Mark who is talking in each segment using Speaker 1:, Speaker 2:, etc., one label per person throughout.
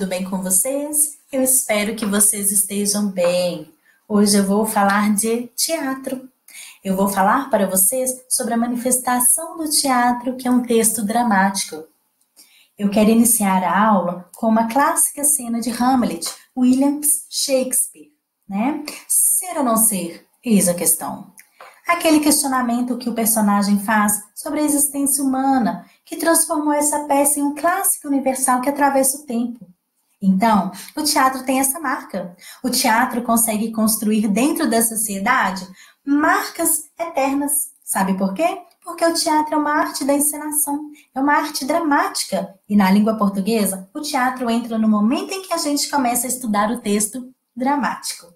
Speaker 1: tudo bem com vocês? Eu espero que vocês estejam bem. Hoje eu vou falar de teatro. Eu vou falar para vocês sobre a manifestação do teatro, que é um texto dramático. Eu quero iniciar a aula com uma clássica cena de Hamlet, William Shakespeare, né? Ser ou não ser? Eis a questão. Aquele questionamento que o personagem faz sobre a existência humana, que transformou essa peça em um clássico universal que atravessa o tempo. Então, o teatro tem essa marca. O teatro consegue construir dentro da sociedade marcas eternas. Sabe por quê? Porque o teatro é uma arte da encenação, é uma arte dramática. E na língua portuguesa, o teatro entra no momento em que a gente começa a estudar o texto dramático.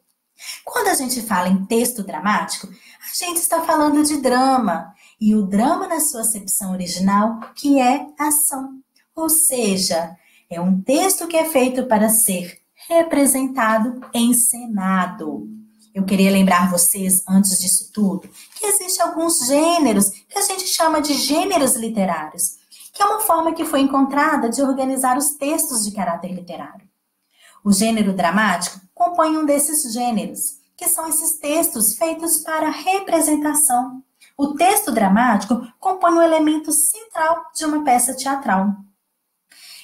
Speaker 1: Quando a gente fala em texto dramático, a gente está falando de drama. E o drama na sua acepção original, que é ação. Ou seja, é um texto que é feito para ser representado, encenado. Eu queria lembrar vocês, antes disso tudo, que existem alguns gêneros que a gente chama de gêneros literários, que é uma forma que foi encontrada de organizar os textos de caráter literário. O gênero dramático compõe um desses gêneros, que são esses textos feitos para representação. O texto dramático compõe um elemento central de uma peça teatral.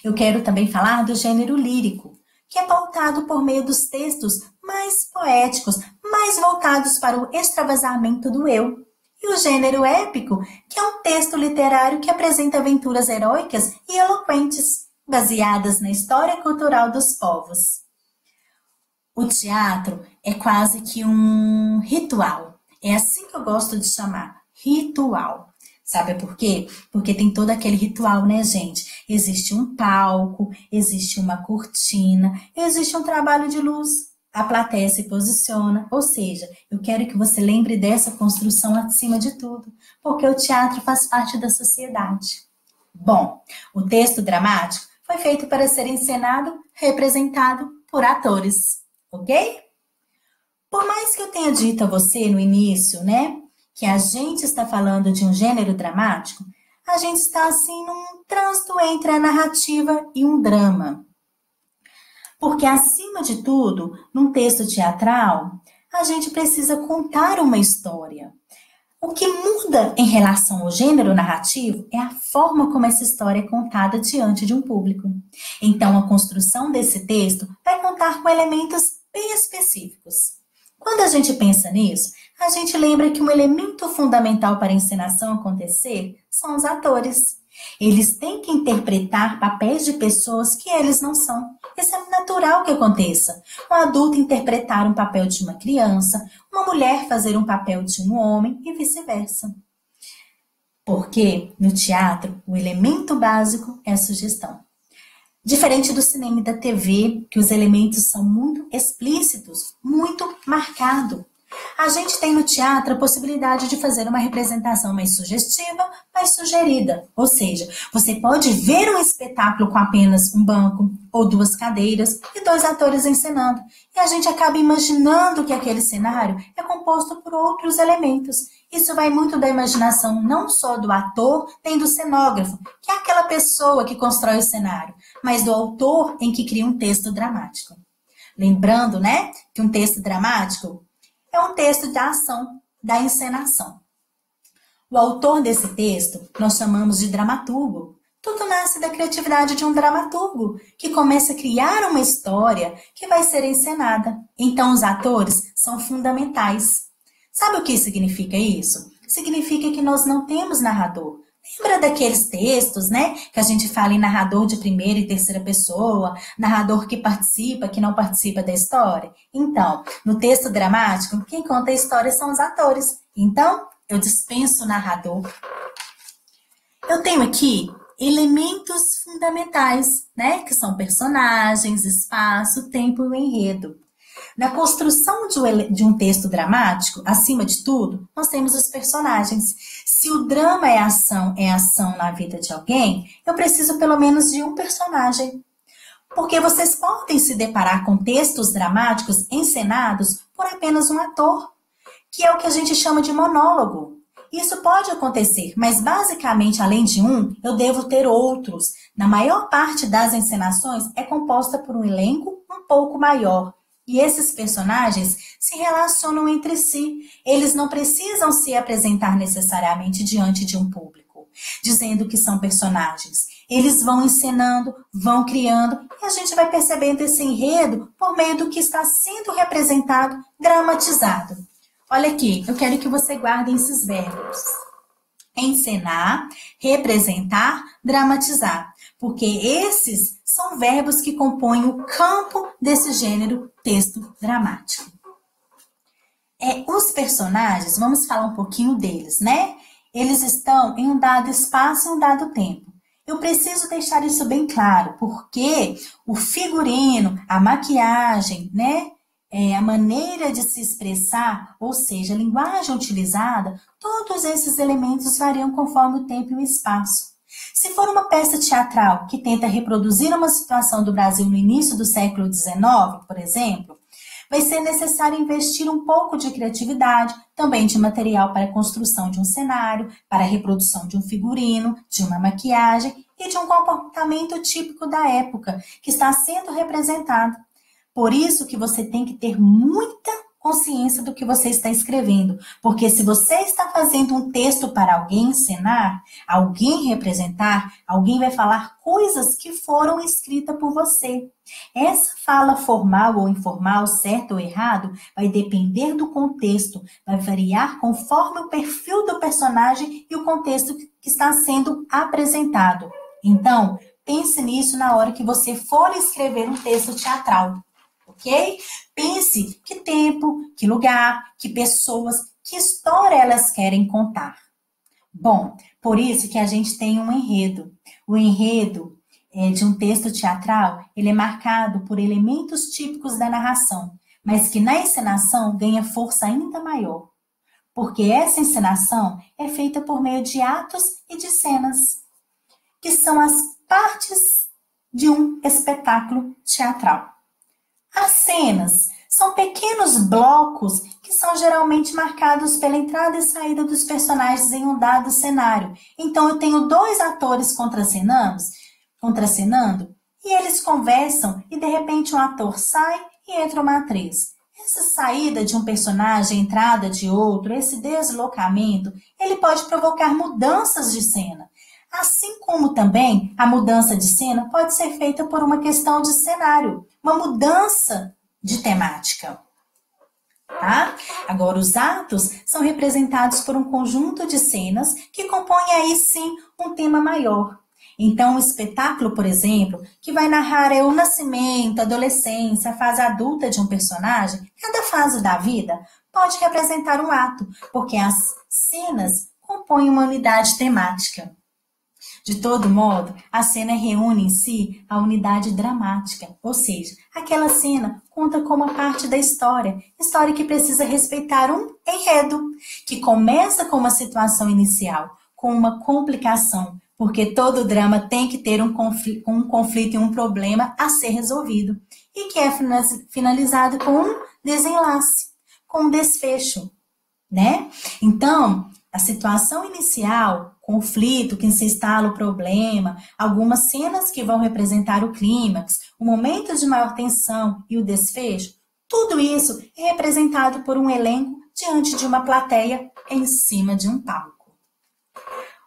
Speaker 1: Eu quero também falar do gênero lírico, que é pautado por meio dos textos mais poéticos, mais voltados para o extravasamento do eu. E o gênero épico, que é um texto literário que apresenta aventuras heróicas e eloquentes, baseadas na história cultural dos povos. O teatro é quase que um ritual. É assim que eu gosto de chamar, ritual. Sabe por quê? Porque tem todo aquele ritual, né, gente? Existe um palco, existe uma cortina, existe um trabalho de luz. A plateia se posiciona, ou seja, eu quero que você lembre dessa construção acima de tudo, porque o teatro faz parte da sociedade. Bom, o texto dramático foi feito para ser encenado, representado por atores, ok? Por mais que eu tenha dito a você no início, né, que a gente está falando de um gênero dramático, a gente está assim num trânsito entre a narrativa e um drama. Porque, acima de tudo, num texto teatral, a gente precisa contar uma história. O que muda em relação ao gênero narrativo é a forma como essa história é contada diante de um público. Então, a construção desse texto vai contar com elementos bem específicos. Quando a gente pensa nisso, a gente lembra que um elemento fundamental para a encenação acontecer são os atores. Eles têm que interpretar papéis de pessoas que eles não são. Isso é natural que aconteça. Um adulto interpretar um papel de uma criança, uma mulher fazer um papel de um homem e vice-versa. Porque no teatro, o elemento básico é a sugestão. Diferente do cinema e da TV, que os elementos são muito explícitos, muito marcados. A gente tem no teatro a possibilidade de fazer uma representação mais sugestiva, mais sugerida. Ou seja, você pode ver um espetáculo com apenas um banco ou duas cadeiras e dois atores encenando. E a gente acaba imaginando que aquele cenário é composto por outros elementos. Isso vai muito da imaginação não só do ator, nem do cenógrafo, que é aquela pessoa que constrói o cenário, mas do autor em que cria um texto dramático. Lembrando, né, que um texto dramático é um texto da ação, da encenação. O autor desse texto nós chamamos de dramaturgo. Tudo nasce da criatividade de um dramaturgo, que começa a criar uma história que vai ser encenada. Então, os atores são fundamentais. Sabe o que significa isso? Significa que nós não temos narrador. Lembra daqueles textos, né? Que a gente fala em narrador de primeira e terceira pessoa, narrador que participa, que não participa da história? Então, no texto dramático, quem conta a história são os atores. Então, eu dispenso o narrador. Eu tenho aqui elementos fundamentais, né? Que são personagens, espaço, tempo e o enredo. Na construção de um texto dramático, acima de tudo, nós temos os personagens. Se o drama é ação na vida de alguém, eu preciso pelo menos de um personagem. Porque vocês podem se deparar com textos dramáticos encenados por apenas um ator, que é o que a gente chama de monólogo. Isso pode acontecer, mas basicamente, além de um, eu devo ter outros. Na maior parte das encenações é composta por um elenco um pouco maior. E esses personagens se relacionam entre si. Eles não precisam se apresentar necessariamente diante de um público, dizendo que são personagens. Eles vão encenando, vão criando, e a gente vai percebendo esse enredo por meio do que está sendo representado, dramatizado. Olha aqui, eu quero que você guarde esses verbos. Encenar, representar, dramatizar. Porque esses são verbos que compõem o campo desse gênero texto dramático. Os personagens, vamos falar um pouquinho deles, né? Eles estão em um dado espaço e um dado tempo. Eu preciso deixar isso bem claro, porque o figurino, a maquiagem, né? A maneira de se expressar, ou seja, a linguagem utilizada, todos esses elementos variam conforme o tempo e o espaço. Se for uma peça teatral que tenta reproduzir uma situação do Brasil no início do século XIX, por exemplo, vai ser necessário investir um pouco de criatividade, também de material para a construção de um cenário, para a reprodução de um figurino, de uma maquiagem e de um comportamento típico da época que está sendo representado. Por isso que você tem que ter muita consciência do que você está escrevendo, porque se você está fazendo um texto para alguém encenar, alguém representar, alguém vai falar coisas que foram escritas por você. Essa fala formal ou informal, certo ou errado, vai depender do contexto, vai variar conforme o perfil do personagem e o contexto que está sendo apresentado. Então, pense nisso na hora que você for escrever um texto teatral. Ok? Pense que tempo, que lugar, que pessoas, que história elas querem contar. Bom, por isso que a gente tem um enredo. O enredo de um texto teatral, ele é marcado por elementos típicos da narração, mas que na encenação ganha força ainda maior. Porque essa encenação é feita por meio de atos e de cenas, que são as partes de um espetáculo teatral. As cenas são pequenos blocos que são geralmente marcados pela entrada e saída dos personagens em um dado cenário. Então, eu tenho dois atores contracenando e eles conversam e, de repente, um ator sai e entra uma atriz. Essa saída de um personagem, entrada de outro, esse deslocamento, ele pode provocar mudanças de cena. Assim como também a mudança de cena pode ser feita por uma questão de cenário, uma mudança de temática. Tá? Agora, os atos são representados por um conjunto de cenas que compõem aí sim um tema maior. Então, o espetáculo, por exemplo, que vai narrar o nascimento, a adolescência, a fase adulta de um personagem, cada fase da vida pode representar um ato, porque as cenas compõem uma unidade temática. De todo modo, a cena reúne em si a unidade dramática, ou seja, aquela cena conta como uma parte da história que precisa respeitar um enredo, que começa com uma situação inicial, com uma complicação, porque todo drama tem que ter um conflito e um problema a ser resolvido, e que é finalizado com um desenlace, com um desfecho, né? Então, a situação inicial, conflito, que se instala o problema, algumas cenas que vão representar o clímax, o momento de maior tensão e o desfecho, tudo isso é representado por um elenco diante de uma plateia em cima de um palco.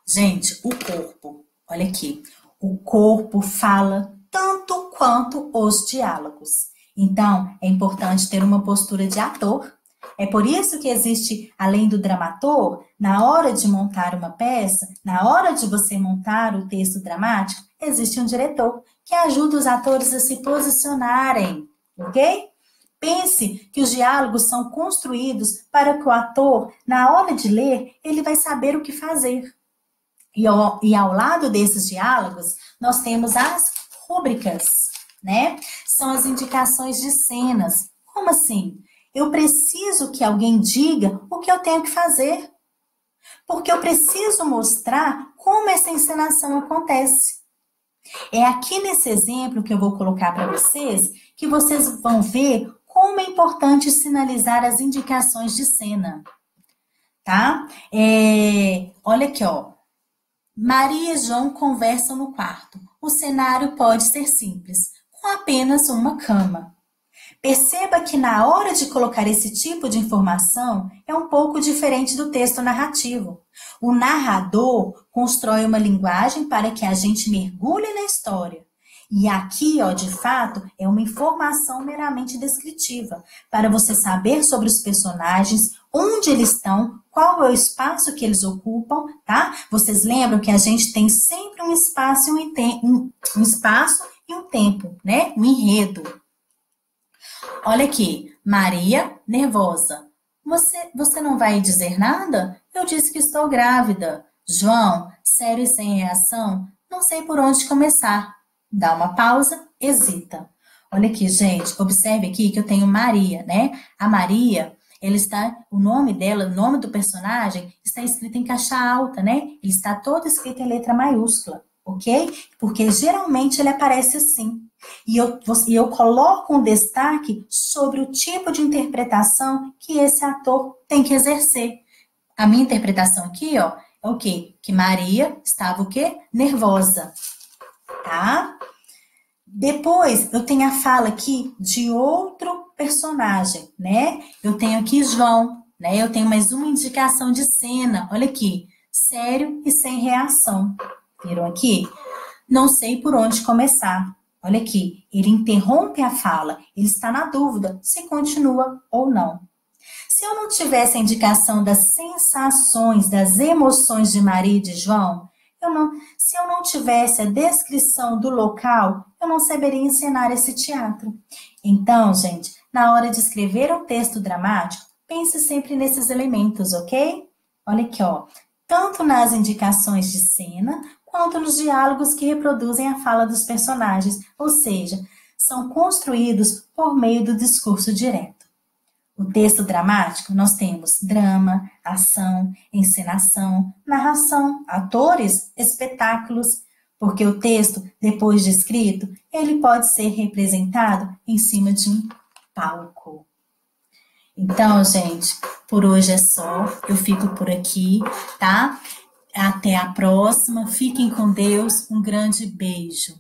Speaker 1: Gente, o corpo, olha aqui, o corpo fala tanto quanto os diálogos. Então, é importante ter uma postura de ator. É por isso que existe, além do dramaturgo, na hora de montar uma peça, na hora de você montar o texto dramático, existe um diretor que ajuda os atores a se posicionarem, ok? Pense que os diálogos são construídos para que o ator, na hora de ler, ele vai saber o que fazer. E ao lado desses diálogos, nós temos as rúbricas, né? São as indicações de cenas. Como assim? Eu preciso que alguém diga o que eu tenho que fazer. Porque eu preciso mostrar como essa encenação acontece. É aqui nesse exemplo que eu vou colocar para vocês, que vocês vão ver como é importante sinalizar as indicações de cena. tá? Olha aqui, ó. Maria e João conversam no quarto. O cenário pode ser simples, com apenas uma cama. Perceba que na hora de colocar esse tipo de informação é um pouco diferente do texto narrativo. O narrador constrói uma linguagem para que a gente mergulhe na história. E aqui, ó, de fato, é uma informação meramente descritiva, para você saber sobre os personagens, onde eles estão, qual é o espaço que eles ocupam, tá? Vocês lembram que a gente tem sempre um espaço um espaço e um tempo, né? Um enredo. Olha aqui, Maria, nervosa. Você não vai dizer nada? Eu disse que estou grávida. João, sério e sem reação? Não sei por onde começar. Dá uma pausa, hesita. Olha aqui, gente, observe aqui que eu tenho Maria, né? A Maria, o nome dela, o nome do personagem está escrito em caixa alta, né? Ele está todo escrito em letra maiúscula, ok? Porque geralmente ele aparece assim. E eu coloco um destaque sobre o tipo de interpretação que esse ator tem que exercer. A minha interpretação aqui, ó, é o quê? Que Maria estava o quê? Nervosa, tá? Depois, eu tenho a fala aqui de outro personagem, né? Eu tenho aqui João, né? Eu tenho mais uma indicação de cena, olha aqui. Sério e sem reação. Viram aqui? Não sei por onde começar. Olha aqui, ele interrompe a fala, ele está na dúvida se continua ou não. Se eu não tivesse a indicação das sensações, das emoções de Maria e de João, se eu não tivesse a descrição do local, eu não saberia encenar esse teatro. Então, gente, na hora de escrever um texto dramático, pense sempre nesses elementos, ok? Olha aqui, ó. Tanto nas indicações de cena, quanto nos diálogos que reproduzem a fala dos personagens, ou seja, são construídos por meio do discurso direto. O texto dramático, nós temos drama, ação, encenação, narração, atores, espetáculos, porque o texto, depois de escrito, ele pode ser representado em cima de um palco. Então, gente, por hoje é só, eu fico por aqui, tá? Até a próxima, fiquem com Deus, um grande beijo.